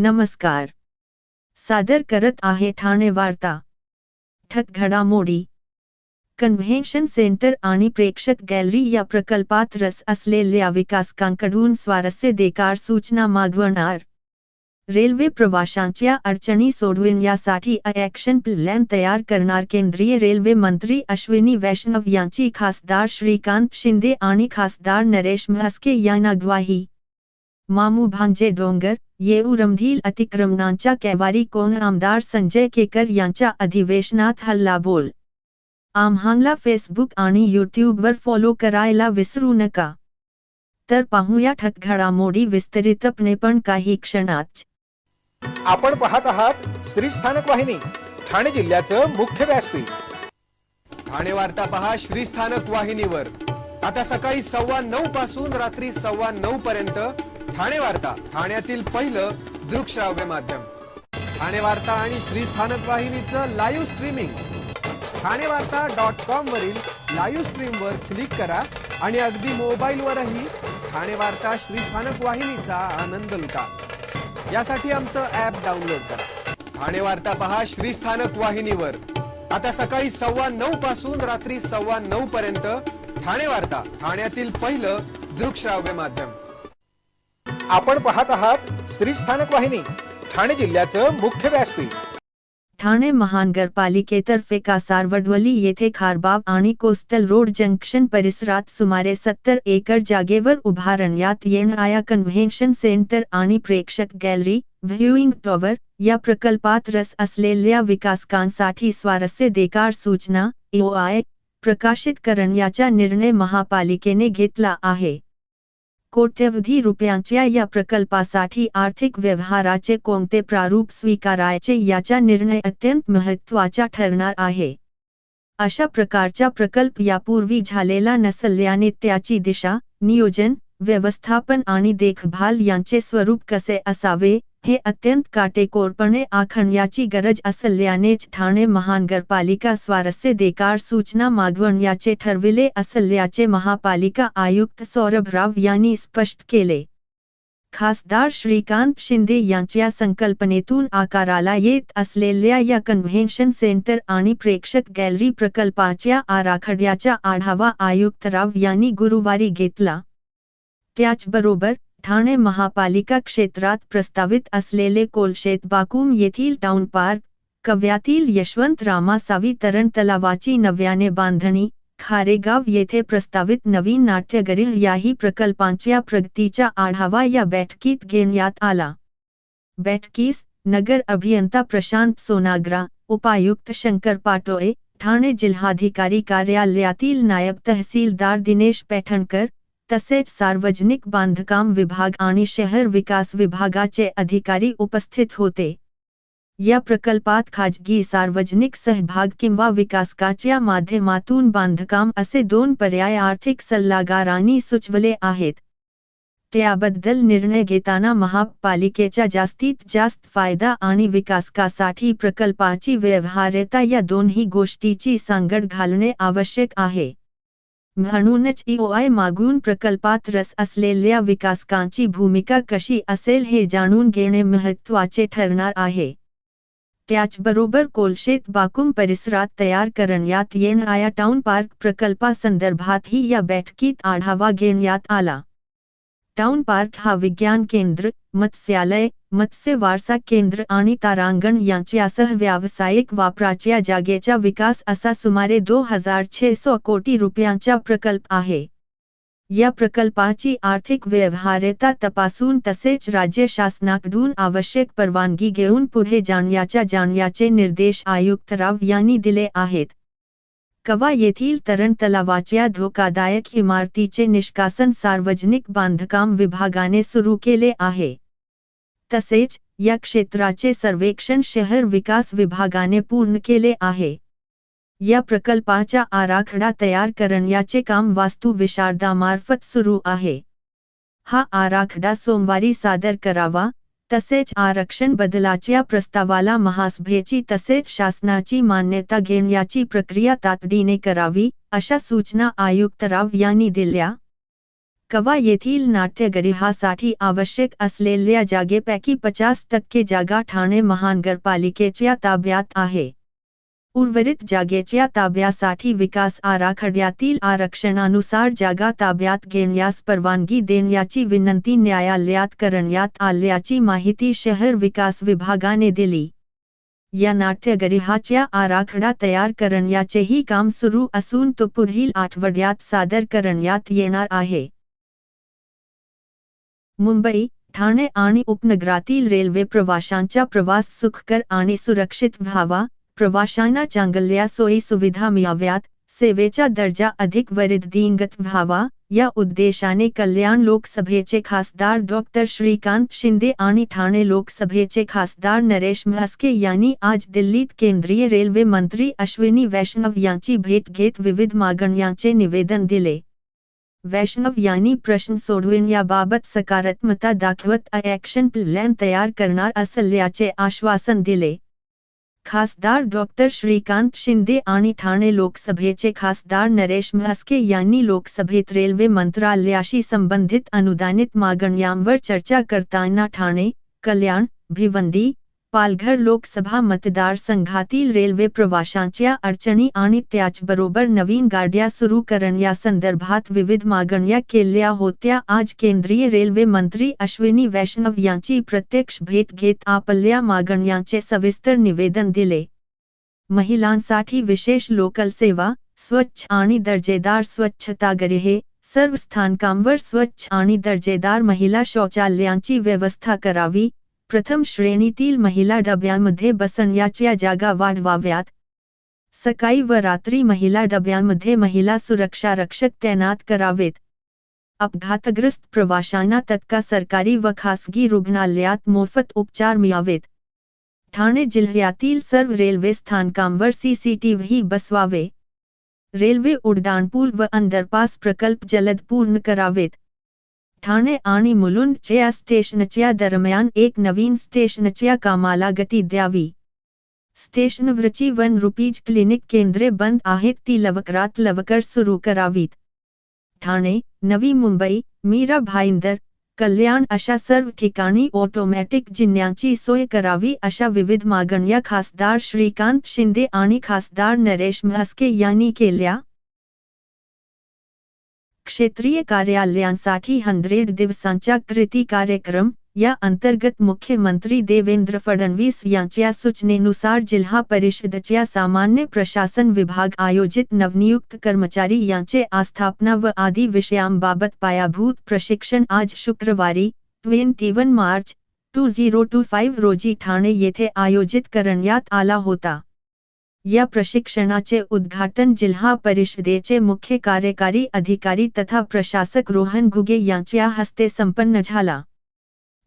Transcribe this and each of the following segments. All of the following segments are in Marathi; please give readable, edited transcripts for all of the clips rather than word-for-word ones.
नमस्कार. सादर करत आहे ठाणे वार्ता. ठक घडामोडी. कन्व्हेन्शन सेंटर आणि प्रेक्षक गॅलरी या प्रकल्पात रस असलेल्या विकासकांकडून स्वारस्य देकार सूचना मागवणार. रेल्वे प्रवाशांच्या अडचणी सोडविण्यासाठी ॲक्शन प्लॅन तयार करणार केंद्रीय रेल्वे मंत्री अश्विनी वैष्णव यांची खासदार श्रीकांत शिंदे आणि खासदार नरेश म्हस्के यांना ग्वाही. मामू भांजे डोंगर येऊरमधील अतिक्रमणांच्या कैवारी कोण आमदार संजय केकर यांच्या अधिवेशनात हल्लाबोल. आम्हाला फेसबुक आणि यूट्यूबवर फॉलो करायला विसरू नका. तर पाहूया ठक घडामोडी विस्तारितपणे पण काही क्षणात. आपण पाहत आहात श्री स्थानक वाहिनी, ठाणे जिल्ह्याचं मुख्य व्यासपीठ. ठाणे वार्ता पहा श्री स्थानक वाहिनीवर. आता सकाळी 9:15 पासून रात्री 9:15 पर्यंत ठाणे वार्ता, ठाण्यातील पहिलं दृकश्राव्य माध्यम. ठाणे वार्ता आणि श्री स्थानक वाहिनीचं लाईव्ह स्ट्रीमिंग. ठाणेवार्ता.com वरील लाईव्ह स्ट्रीमवर क्लिक करा आणि अगदी मोबाईलवरही ठाणे वार्ता श्री स्थानक वाहिनीचा आनंद लुटा. यासाठी आमचं ॲप डाउनलोड करा. ठाणे वार्ता पहा श्री स्थानक वाहिनीवर. आता सकाळी 9:15 पासून रात्री 9:15 पर्यंत ठाणे वार्ता, ठाण्यातील पहिलं दृकश्राव्य माध्यम. आपण पाहत आहात श्री स्थानक वाहिनी, ठाणे जिल्ह्याचं मुख्य व्यासपीठ. ठाणे महानगरपालिकेतर्फे कासारवडवली येथे खारबाग आणि कोस्टल रोड जंक्शन परिसरात सुमारे 70 एकर जागेवर उभारण्यात येणाऱ्या कन्व्हेन्शन सेंटर आणि प्रेक्षक गॅलरी, व्ह्यूइंग टॉवर या प्रकल्पात रस असलेल्या विकासकांसाठी स्वारस्य देकार सूचना (EOI) प्रकाशित करण्याचा निर्णय महापालिकेने घेतला आहे. कोट्यवधी रुपयांच्या या प्रकल्पासाठी आर्थिक व्यवहाराचे कोणते प्रारूप स्वीकारायचे याचा निर्णय अत्यंत महत्त्वाचा ठरणार आहे. अशा प्रकारचा प्रकल्प यापूर्वी झालेला नसल्याने त्याची दिशा, नियोजन, व्यवस्थापन आणि देखभाल यांचे स्वरूप कसे असावे हे अत्यंत काटेकोरपणे आखण्याची गरज असल्यानेच ठाणे महानगरपालिका स्वारस्य देकार सूचना मागवण्याचे ठरविले असल्याचे महापालिका आयुक्त सौरभ राव यांनी स्पष्ट केले. खासदार श्रीकांत शिंदे यांच्या संकल्पनेतून आकाराला येत असलेल्या या कन्व्हेन्शन सेंटर आणि प्रेक्षक गॅलरी प्रकल्पाच्या आराखड्याचा आढावा आयुक्त राव यांनी गुरुवारी घेतला. त्याचबरोबर ठाणे महापालिका क्षेत्रात प्रस्तावित असलेले कोलशेतबाकूम येथील टाउन पार्क, कव्यातील यशवंतरामासावी तरण तलावाची नव्याने बांधणी, खारेगाव येथे प्रस्तावित नवीन नाट्यगृह याही प्रकल्पांच्या प्रगतीचा आढावा या बैठकीत घेण्यात आला. बैठकीस नगर अभियंता प्रशांत सोनाग्रा, उपायुक्त शंकर पाटोळे, ठाणे जिल्हाधिकारी कार्यालयातील नायब तहसीलदार दिनेश पैठणकर, तसेच सार्वजनिक बांधकाम विभाग आणि शहर विकास विभागाचे अधिकारी उपस्थित होते. या प्रकल्पात खाजगी सार्वजनिक सहभाग किंवा विकासकाच्या माध्यमातून बांधकाम असे 2 पर्याय आर्थिक सल्लागारांनी सुचवले आहेत. त्याबद्दल निर्णय घेताना महापालिकेचा जास्तीत जास्त फायदा आणि विकासकासाठी प्रकल्पाची व्यवहार्यता या दोन्ही गोष्टीची सांगड घालणे आवश्यक आहे. म्हणूनच EOI मागून प्रकल्पात रस असलेल्या विकासकांची भूमिका कशी असेल हे जाणून घेणे महत्त्वाचे ठरणार आहे. त्याचबरोबर कोलशेतबाकूम परिसरात तयार करण्यात येणाऱ्या टाउन पार्क प्रकल्पासंदर्भातही या बैठकीत आढावा घेण्यात आला. टाउन पार्क हा विज्ञान केंद्र, मत्स्यालय, मत्स्य वारसा केंद्र आणि तारांगण यांच्यासह व्यावसायिक वापराच्या जागेचा विकास असा सुमारे 2600 कोटी रुपयांचा प्रकल्प आहे. या प्रकल्पाची आर्थिक व्यवहार्यता तपासून तसेच राज्य शासनाकडून आवश्यक परवानगी घेऊन पुढे जाण्याचे निर्देश आयुक्त राव यांनी दिले आहेत. कवा येथील तरण तलावाच्या धोकादायक इमारतीचे निष्कासन सार्वजनिक बांधकाम विभागाने सुरू केले आहे. तसेच या क्षेत्राचे सर्वेक्षण शहर विकास विभागाने पूर्ण केले आहे. या प्रकल्पाचा आराखडा तयार करण्याचे काम वास्तुविशारदामार्फत सुरू आहे. हा आराखडा सोमवारी सादर करावा, तसेच आरक्षण बदलाच्या प्रस्तावाला महासभेची तसेच शासनाची मान्यता घेण्याची प्रक्रिया तातडीने करावी, अशा सूचना आयुक्त राव यांनी दिल्या. कवा येथील नाट्यगृहासाठी आवश्यक असलेल्या जागेपैकी 50% जागा ठाणे महानगरपालिकेच्या ताब्यात आहे. उर्वरित जागेच्या ताब्यासाठी विकास आराखड्यातील आरक्षणानुसार जागा ताब्यात घेण्यास परवानगी देण्याची विनंती न्यायालयात करण्यात आल्याची माहिती शहर विकास विभागाने दिली. या नाट्यगृहाच्या आराखडा तयार करण्याचेही काम सुरू असून तो पुढील आठवड्यात सादर करण्यात येणार आहे. मुंबई, ठाणे आणि उपनगरातील रेल्वे प्रवाशांचा प्रवास सुखकर आणि सुरक्षित व्हावा, प्रवाशांना चांगल्या सोयी सुविधा मिळाव्यात, सेवेचा दर्जा अधिक वृद्धिंगत व्हावा, या उद्देशाने कल्याण लोकसभेचे खासदार डॉ. श्रीकांत शिंदे आणि ठाणे लोकसभेचे खासदार नरेश म्हस्के यांनी आज दिल्लीत केंद्रीय रेल्वे मंत्री अश्विनी वैष्णव यांची भेट घेत विविध मागण्यांचे निवेदन दिले. वैष्णव यांनी प्रश्न सोडविण्याबाबत सकारात्मकता दाखवत ॲक्शन प्लॅन तयार करणार असल्याचे आश्वासन दिले. खासदार डॉ. श्रीकांत शिंदे आणि ठाणे लोकसभेचे खासदार नरेश म्हस्के यांनी लोकसभेत रेल्वे मंत्रालयाशी संबंधित अनुदानित मागण्यांवर चर्चा करताना ठाणे, कल्याण, भिवंडी, पालघर लोकसभा मतदारसंघातील रेल्वे प्रवाशांच्या अडचणी आणि त्याचबरोबर नवीन गाड्या सुरू करण्यासंदर्भात विविध मागण्या केल्या होत्या. आज केंद्रीय रेल्वे मंत्री अश्विनी वैष्णव यांची प्रत्यक्ष भेट घेत आपल्या मागण्यांचे सविस्तर निवेदन दिले. महिलांसाठी विशेष लोकल सेवा, स्वच्छ आणि दर्जेदार स्वच्छतागृहे, सर्व स्थानकांवर स्वच्छ आणि दर्जेदार महिला शौचालयांची व्यवस्था करावी, प्रथम श्रेणीतील महिला डब्यांमध्ये बसण्याच्या जागा वाढवाव्यात, सकाळी व रात्री महिला डब्यांमध्ये महिला सुरक्षा रक्षक तैनात करावेत, अपघातग्रस्त प्रवाशांना तत्काळ सरकारी व खासगी रुग्णालयात मोफत उपचार मिळावेत, ठाणे जिल्ह्यातील सर्व रेल्वे स्थानकांवर CCTV बसवावे, रेल्वे उड्डाणपूल व अंडरपास प्रकल्प जलद पूर्ण करावेत, ठाणे आणि मुलुंडच्या स्टेशनच्या दरम्यान एक नवीन स्टेशनच्या कामाला गती द्यावी, स्टेशनवरची ₹1 क्लिनिक केंद्रे बंद आहेत ती लवकरात लवकर सुरू करावीत, ठाणे, नवी मुंबई, मीरा भाईंदर, कल्याण अशा सर्व ठिकाणी ऑटोमॅटिक जिन्यांची सोय करावी अशा विविध मागण्या खासदार श्रीकांत शिंदे आणि खासदार नरेश म्हस्के यांनी केल्या. क्षेत्रीय कार्यालयांसाठी 100 दिवसांचा कृती कार्यक्रम या अंतर्गत मुख्यमंत्री देवेंद्र फडणवीस यांच्या सूचनेनुसार जिल्हा परिषदेच्या सामान्य प्रशासन विभाग आयोजित नवनियुक्त कर्मचारी यांचे आस्थापना व आदी विषयांबाबत पायाभूत प्रशिक्षण आज शुक्रवारी 21 मार्च 2025 रोजी ठाणे येथे आयोजित करण्यात आला होता. या प्रशिक्षणाचे उद्घाटन जिल्हा परिषदेचे मुख्य कार्यकारी अधिकारी तथा प्रशासक रोहन घुगे यांच्या हस्ते संपन्न झाला.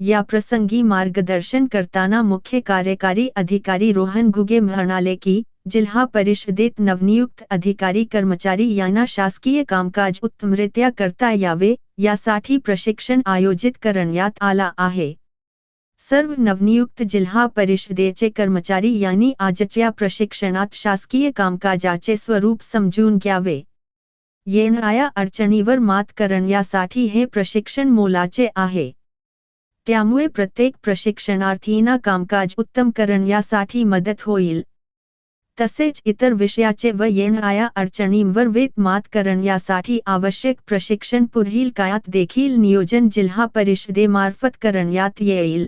या प्रसंगी मार्गदर्शन करताना मुख्य कार्यकारी अधिकारी रोहन घुगे म्हणाले की जिल्हा परिषदेत नवनियुक्त अधिकारी कर्मचारी यांना शासकीय कामकाज उत्तमरित्या करता यावे यासाठी प्रशिक्षण आयोजित करण्यात आला आहे. सर्व नवनियुक्त जिल्हा परिषदेचे कर्मचारी यांनी आजच्या प्रशिक्षणात शासकीय कामकाजाचे स्वरूप समजून घ्यावे. येणाऱ्या अडचणीवर मात करण्यासाठी हे प्रशिक्षण मोलाचे आहे. त्यामुळे प्रत्येक प्रशिक्षणार्थींना कामकाज उत्तम करण्यासाठी मदत होईल. तसेच इतर विषयाचे व येणाऱ्या अडचणींवर वेळेत मात करण्यासाठी आवश्यक प्रशिक्षण पुढील काळात देखील नियोजन जिल्हा परिषदेमार्फत करण्यात येईल.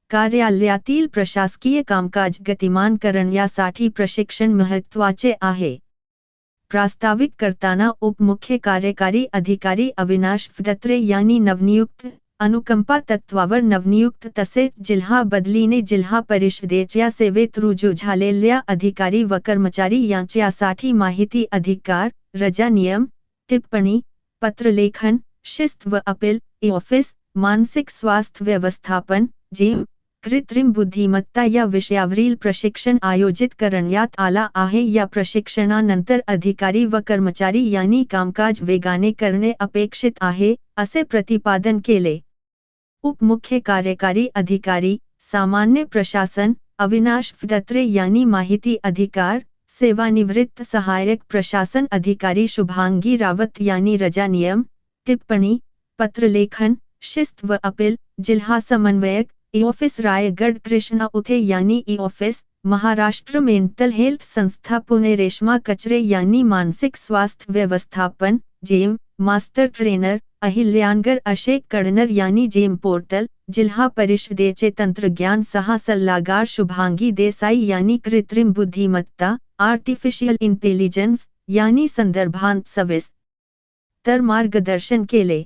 कार्यालयातील प्रशासकीय कामकाज गतिमान करण्यासाठी प्रशिक्षण महत्त्वाचे आहे. प्रास्ताविक करताना उपमुख्य कार्यकारी अधिकारी अविनाश फडत्रे यांनी नवनियुक्त, अनुकंपा तत्वावर नवनियुक्त तसेच जिल्हा बदलीने जिल्हा परिषदेच्या सेवेत रुजू झालेल्या अधिकारी व कर्मचारी यांच्यासाठी माहिती अधिकार, रजा नियम, टिप्पणी, पत्रलेखन, शिस्त व अपील, ऑफिस, मानसिक स्वास्थ्य व्यवस्थापन, जिम, कृत्रिम बुद्धिमत्ता या विषयावरील प्रशिक्षण आयोजित करण्यात आला आहे. या प्रशिक्षणानंतर अधिकारी व कर्मचारी यांनी कामकाज वेगाने करणे अपेक्षित आहे, असे प्रतिपादन केले. उपमुख्य कार्यकारी अधिकारी, सामान्य प्रशासन, अविनाश फडत्रे यांनी माहिती अधिकार, सेवानिवृत्त सहाय्यक प्रशासन अधिकारी शुभांगी रावत यांनी रजा नियम, टिप्पणी, पत्रलेखन, शिस्त व अपील, जिल्हा समन्वयक, ई ऑफिस रायगढ़ कृष्णा उथे यानी e office, Maharashtra mental health संस्था पुणे रेश्मा कचरे यांनी मानसिक स्वास्थ्य व्यवस्थापन, जेम, मास्टर ट्रेनर, अहिल्यानगर अशेक कडनर यांनी जेम पोर्टल, जिल्हा परिषदेचे तंत्रज्ञान सल्लागार शुभांगी देसाई यांनी कृत्रिम बुद्धिमत्ता, आर्टिफिशियल इंटेलिजन्स यांनी संदर्भांत सविस्तर मार्गदर्शन केले.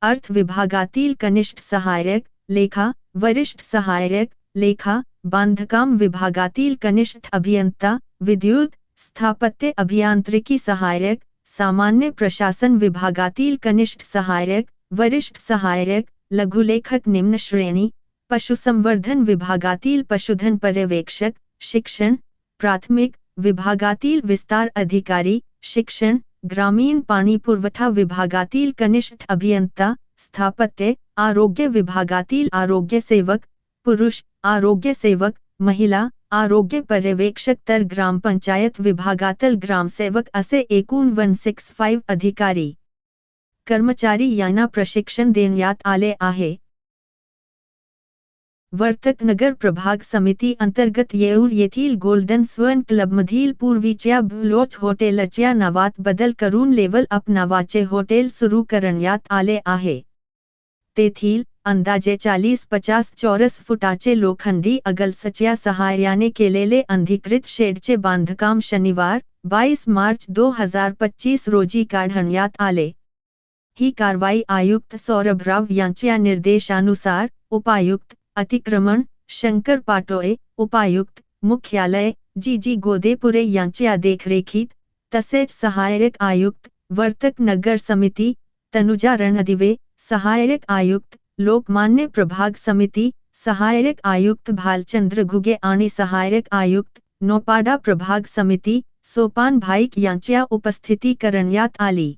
अर्थ विभागातील कनिष्ठ सहाय्यक, लेखा, वरिष्ठ सहाय्यक, लेखा, बांधकाम विभागातील कनिष्ठ अभियंता, विद्युत, स्थापत्य अभियांत्रिकी सहाय्यक, सामान्य प्रशासन विभागातील कनिष्ठ सहाय्यक, वरिष्ठ सहाय्यक, लघुलेखक निम्न श्रेणी, पशुसंवर्धन विभागातील पशुधन पर्यवेक्षक, शिक्षण, प्राथमिक विभागातील विस्तार अधिकारी, शिक्षण, ग्रामीण पाणी पुरवठा विभागातील कनिष्ठ अभियंता, स्थापत्य, आरोग्य विभागातील आरोग्य सेवक, पुरुष, आरोग्य सेवक, महिला, आरोग्य पर्यवेक्षक तर ग्रामपंचायत विभागातील ग्रामसेवक असे एकूण 165 अधिकारी कर्मचारी यांना प्रशिक्षण देण्यात आले आहे. वर्तकनगर प्रभाग समिती अंतर्गत येऊर येथील गोल्डन स्वर्ण क्लबमधील पूर्वीच्या ब्लू लॉज हॉटेलच्या नावात बदल करून लेवल अप नावाचे हॉटेल सुरू करण्यात आले आहे. तेथील अंदाजे 40-50 चौरस फुटाचे लोखंडी अगलसच्या सहाय्याने केलेले अनधिकृत शेडचे बांधकाम शनिवार 22 मार्च 2025 रोजी काढण्यात आले. ही कारवाई आयुक्त सौरभराव यांच्या निर्देशानुसार उपायुक्त अतिक्रमण शंकर पाटोळे, उपायुक्त मुख्यालय जी गोदेपुरे यांच्या देखरेखीत, तसेच सहाय्यक आयुक्त वर्तक नगर समिती तनुजा रणदिवे, सहाय्यक आयुक्त लोकमान्य प्रभाग समिती, सहाय्यक आयुक्त भालचंद्र घुगे आणि सहाय्यक आयुक्त नौपाडा प्रभाग समिती सोपान भाईक यांच्या उपस्थिती करण्यात आली.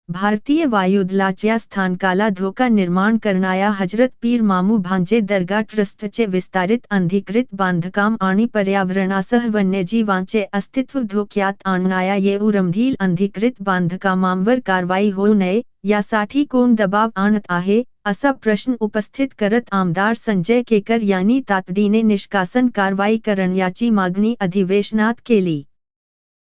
भारतीय वायुदलाच्या स्थानकाला धोका निर्माण करणाऱ्या हजरत पीर मामू भांजे दर्गा ट्रस्टचे विस्तारित अनधिकृत बांधकाम आणि पर्यावरणासह वन्यजीवांचे अस्तित्व धोक्यात आणणाऱ्या येऊरमधील अनधिकृत बांधकामांवर कारवाई होऊ नये यासाठी कोण दबाव आणत आहे, असा प्रश्न उपस्थित करत आमदार संजय केकर यांनी तातडीने निष्कासन कारवाई करण्याची मागणी अधिवेशनात केली.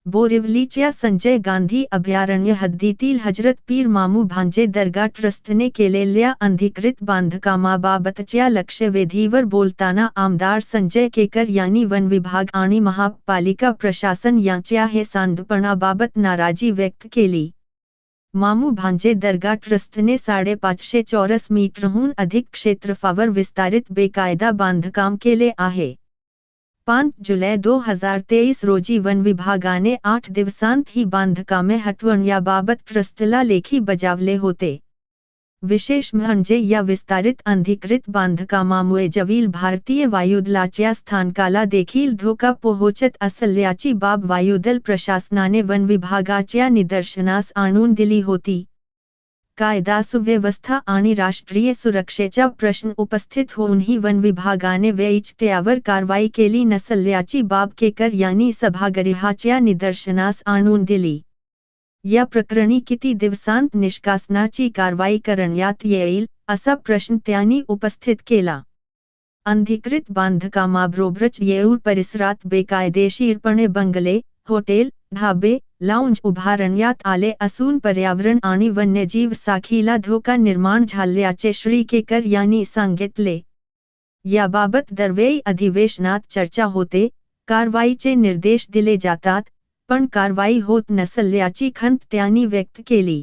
बोरिवलीच्या संजय गांधी अभयारण्य हद्दीतील हजरत पीर मामू भांजे दर्गा ट्रस्टने केलेल्या अनधिकृत बांधकामाबाबतच्या लक्षवेधीवर बोलताना आमदार संजय केकर यांनी वन विभाग आणि महापालिका प्रशासन यांच्या हे सांडपणाबाबत नाराजी व्यक्त केली. मामू भांजे दर्गा ट्रस्टने 550 चौरस मीटरहून अधिक क्षेत्रफळावर विस्तारित बेकायदा बांधकाम केले आहे. 5 जुलै 2023 रोजी वन विभागाने 8 दिवसांत ही बांधकामे हटवण्याबाबत ट्रस्टला लेखी बजावले होते. विशेष म्हणजे या विस्तारित अनधिकृत बांधकामामुळे जवळील भारतीय वायुदलाच्या स्थानकाला देखील धोका पोहोचत असल्याची बाब वायुदल प्रशासनाने वन विभागाच्या निदर्शनास आणून दिली होती. कायदा सुव्यवस्था आणि राष्ट्रीय सुरक्षेचा प्रश्न उपस्थित होऊनही वन विभागाने वेळीच त्यावर कारवाई केली नसल्याची बाब केकर यांनी सभागृहाच्या निदर्शनास आणून दिली. या प्रकरणी किती दिवसांत निष्कासनाची कारवाई करण्यात येईल, असा प्रश्न त्यांनी उपस्थित केला. अनधिकृत बांधकामाबरोबरच येऊर परिसरात बेकायदेशीरपणे बंगले, हॉटेल, ढाबे, लाऊंज उभारण्यात आले असून पर्यावरण आणि वन्यजीव साखळीला धोका निर्माण झाल्याचे श्री केकर यांनी सांगितले. याबाबत दरवेळी अधिवेशनात चर्चा होते, कारवाईचे निर्देश दिले जातात, पण कारवाई होत नसल्याची खंत त्यांनी व्यक्त केली.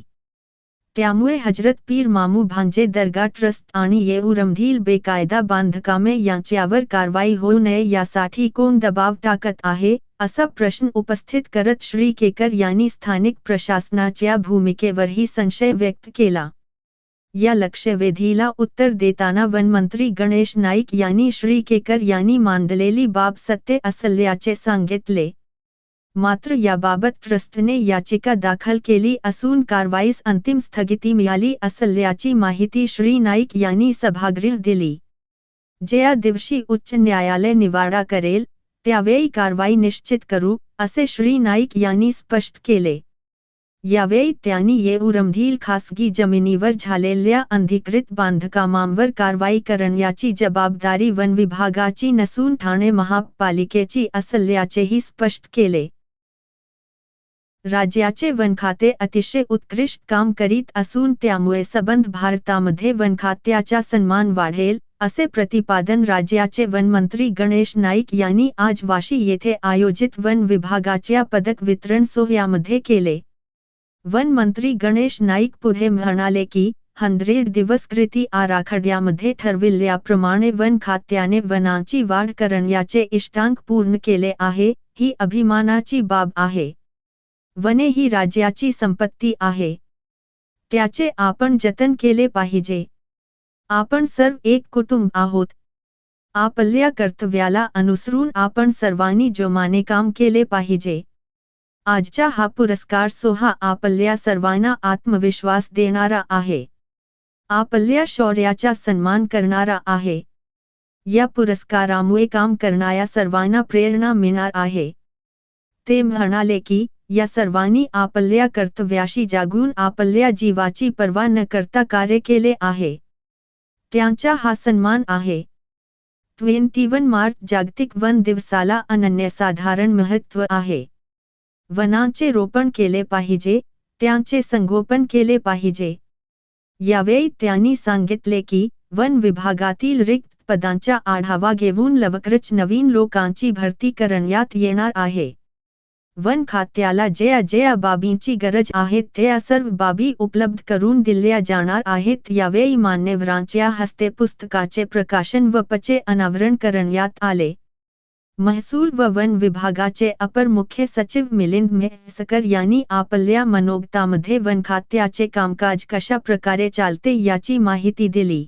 त्यामुळे हजरत पीर मामू भांजे दर्गा ट्रस्ट आणि येऊरमधील बेकायदा बांधकामे यांच्यावर कारवाई होऊ नये यासाठी कोण दबाव टाकत आहे, असा प्रश्न उपस्थित करत श्री केकर यांनी स्थानिक प्रशासनाच्या भूमिकेवरही संशय व्यक्त केला. या लक्षवेधीला उत्तर देताना वनमंत्री गणेश नाईक यांनी श्री केकर यांनी मांडलेली बाब सत्य असल्याचे सांगितले. मात्र याबाबत ट्रस्टने याचिका दाखल केली असून कारवाईस अंतिम स्थगिती मिळाली असल्याची माहिती श्री नाईक यांनी सभागृह दिली. ज्या दिवशी उच्च न्यायालय निवाडा करेल त्यावेळी कारवाई निश्चित करू, असे श्री नाईक यांनी स्पष्ट केले. यावेळी त्यांनी येऊरमधील खासगी जमिनीवर झालेल्या अनधिकृत बांधकामांवर कारवाई करण्याची जबाबदारी वन विभागाची नसून ठाणे महापालिकेची असल्याचेही स्पष्ट केले. राज्याचे वन खाते अतिशय उत्कृष्ट काम करीत असून त्यामुळे संबंध भारतामध्ये वन खात्याचा सन्मान वाढेल, असे प्रतिपादन राज्याचे वनमंत्री गणेश नाईक यांनी आज वाशी येथे आयोजित वन विभागाच्या पदक वितरण सोहळ्यामध्ये केले. वन मंत्री गणेश नाईक पुढे म्हणाले की 100 दिवस कृती आराखड्यामध्ये ठरविल्याप्रमाणे वन खात्याने वनांची वाढ करण्याचे इष्टांक पूर्ण केले आहे. ही अभिमानाची बाब आहे. वने ही राज्याची संपत्ती आहे. त्याचे आपण जतन केले पाहिजे. आपण सर्व एक कुटुंब आहोत. आपल्या कर्तव्याला अनुसरून आपण सर्वांनी जोमाने काम केले पाहिजे. आजचा हा पुरस्कार सोहळा आपल्या सर्वांना आत्मविश्वास देणारा आहे. आपल्या शौर्याचा सन्मान करणारा आहे. या पुरस्कारामुळे काम करणाऱ्या सर्वांना प्रेरणा मिळणार आहे. ते म्हणाले की या सर्वांनी आपल्या कर्तव्याशी जागून आपल्या जीवाची पर्वा न करता कार्य केले आहे. त्यांचा हा सन्मान आहे. 21 मार्च जागतिक वन दिवसाला अनन्यसाधारण महत्त्व आहे. वनांचे रोपण केले पाहिजे, त्यांचे संगोपन केले पाहिजे. यावेळी त्यांनी सांगितले की वन विभागातील रिक्त पदांचा आढावा घेऊन लवकरच नवीन लोकांची भरती करण्यात येणार आहे. वन खात्याला ज्या बाबींची गरज आहे त्या सर्व बाबी उपलब्ध करून दिल्या जाणार आहेत. यावेळी मान्यवरांच्या हस्ते पुस्तकाचे प्रकाशन व पचे अनावरण करण्यात आले. महसूल व वन विभागाचे अपर मुख्य सचिव मिलिंद म्हैसकर यांनी आपल्या मनोगतामध्ये वन खात्याचे कामकाज कशा प्रकारे चालते याची माहिती दिली.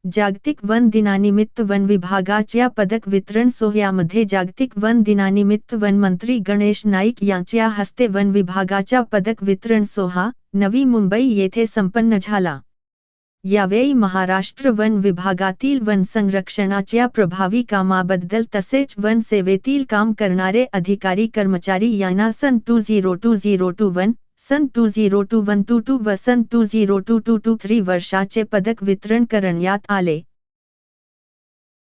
जागतिक वन दिनानिमित्त वन विभागाच्या पदक वितरण सोहळ्यामध्ये जागतिक वन दिनानिमित्त वनमंत्री गणेश नाईक यांच्या हस्ते वन विभागाचा पदक वितरण सोहळा नवी मुंबई येथे संपन्न झाला. यावेळी महाराष्ट्र वन विभागातील वन संरक्षणाच्या प्रभावी कामाबद्दल तसेच वन सेवेतील काम करणारे अधिकारी कर्मचारी यांना सन 202021, सन 2021-22 व सन 2022-23 वर्षाचे पदक वितरण करण्यात आले.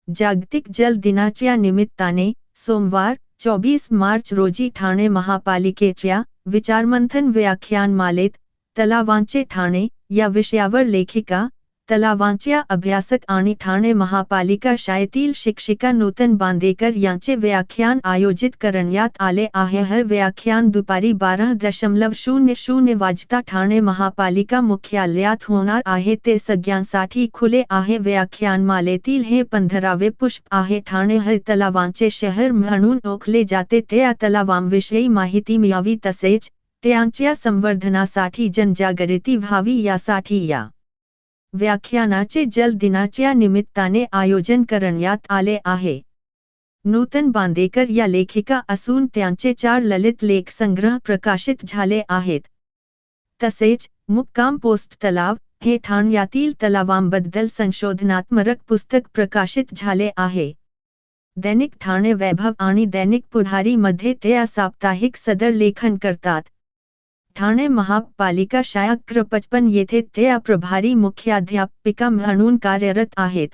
जागतिक जल दिनाच्या निमित्ताने सोमवार 24 मार्च रोजी ठाणे महापालिकेच्या विचारमंथन व्याख्यानमालेत तलावांचे ठाणे या विषयावर लेखिका, तलावांच्या अभ्यासक आणि ठाणे महापालिका शाळेतील शिक्षिका नूतन बांदेकर यांचे व्याख्यान आयोजित करण्यात आले आहे. हे व्याख्यान दुपारी 12:00 वाजता ठाणे महापालिका मुख्यालयात होणार आहे. ते सगळ्यांसाठी खुले आहे. व्याख्यानमालेतील हे 15वे पुष्प आहे. ठाणे हे तलावांचे शहर म्हणून ओळखले जाते. त्या तलावांविषयी माहिती मिळावी तसेच त्यांच्या संवर्धनासाठी जनजागृती व्हावी यासाठी या व्याख्यानाचे जल दिनाच्या निमित्ताने आयोजन करण्यात आले आहे. नूतन बांदेकर या लेखिका असून त्यांचे 4 ललित लेख संग्रह प्रकाशित झाले आहेत. तसेच मुक्काम पोस्ट तलाव हे ठाण्यातील तलावांबद्दल संशोधनात्मक पुस्तक प्रकाशित झाले आहे. दैनिक ठाणे वैभव आणि दैनिक पुढारी मध्ये त्या साप्ताहिक सदर लेखन करतात. ठाणे महापालिका शाळा क्र. 55 येथे त्या प्रभारी मुख्याध्यापिका म्हणून कार्यरत आहेत.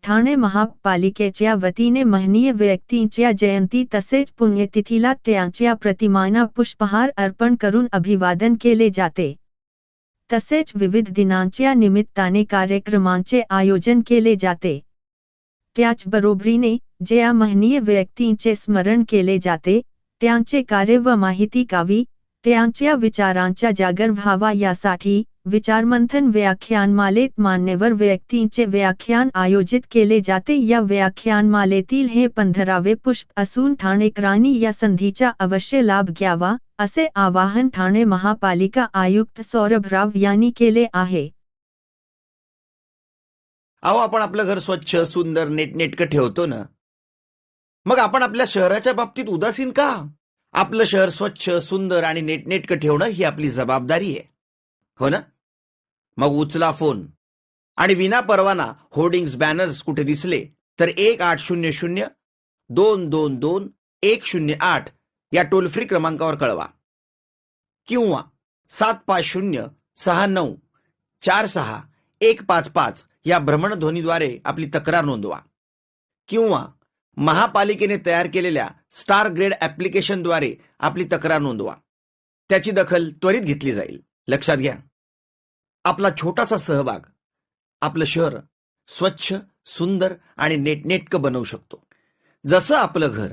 ठाणे महापालिकेच्या वतीने महनीय व्यक्तींच्या जयंती तसेच पुण्यतिथीला त्यांच्या प्रतिमांना पुष्पहार अर्पण करून अभिवादन केले जाते. तसेच विविध दिनांच्या निमित्ताने कार्यक्रमांचे आयोजन केले जाते. त्याचबरोबरीने ज्या महनीय व्यक्तींचे स्मरण केले जाते त्यांचे कार्य व माहिती कावी, त्यांच्या विचारांचा जागर व्हावा यासाठी विचारमंथन व्याख्यानमालेत मान्यवर व्यक्तींचे व्याख्यान आयोजित केले जाते. या व्याख्यानमालेतील हे 15वे पुष्प असून ठाणेकरांनी या संधीचा अवश्य लाभ घ्यावा, असे आवाहन ठाणे महापालिका आयुक्त सौरभ राव यांनी केले आहे. अहो, आपण आपलं घर स्वच्छ सुंदर नीटनेटकं ठेवतो ना, मग आपण आपल्या शहराच्या बाबतीत उदासीन का? आपलं शहर स्वच्छ सुंदर आणि नीटनेटकं ठेवणं ही आपली जबाबदारी आहे, हो ना? मग उचला फोन आणि विना परवाना होर्डिंग्स बॅनर्स कुठे दिसले तर 1800-222-108 या टोल फ्री क्रमांकावर कळवा किंवा 7506946-155 या भ्रमणध्वनीद्वारे आपली तक्रार नोंदवा किंवा महापालिकेने तयार केलेल्या स्टार ग्रेड ॲप्लिकेशनद्वारे आपली तक्रार नोंदवा. त्याची दखल त्वरित घेतली जाईल. लक्षात घ्या, आपला छोटासा सहभाग आपलं शहर स्वच्छ सुंदर आणि नीटनेटकं बनवू शकतो. जसं आपलं घर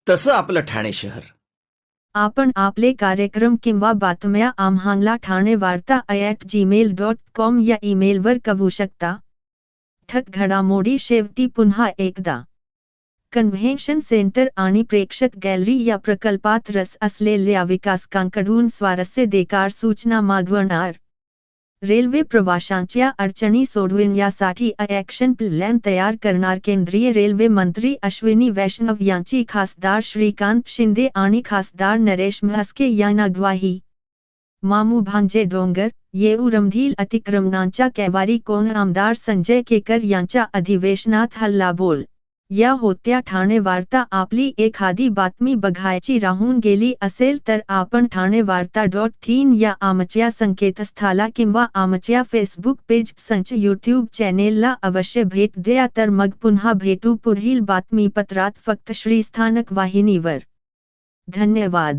तसं आपलं ठाणे शहर. आपण आपले कार्यक्रम किंवा बातम्या आम्हाला ठाणेवार्ता@gmail.com या ईमेलवर कळवू शकता. ठक घडामोडी शेवटी पुन्हा एकदा, कन्व्हेन्शन सेंटर आणि प्रेक्षक गॅलरी या प्रकल्पात रस असलेल्या विकासकांकडून स्वारस्यदेकार सूचना मागवणार. रेल्वे प्रवाशांच्या अडचणी सोडविण्यासाठी ॲक्शन प्लॅन तयार करणार केंद्रीय रेल्वे मंत्री अश्विनी वैष्णव यांची खासदार श्रीकांत शिंदे आणि खासदार नरेश म्हस्के यांना ग्वाही. मामू भांजे डोंगर येऊरमधील अतिक्रमणांच्या कैवारी कोण आमदार संजय केकर यांच्या अधिवेशनात हल्लाबोल. या होत्या ठाणे वार्ता. आपली एखादी बातमी बघायची राहून गेली असेल तर आपण ठाणेवार्ता.in या आमच्या संकेतस्थळाला किंवा आमच्या फेसबुक पेज संच यूट्यूब चॅनेलला अवश्य भेट द्या. तर मग पुन्हा भेटू पुढील बातमीपत्रात फक्त श्रीस्थानक वाहिनीवर. धन्यवाद.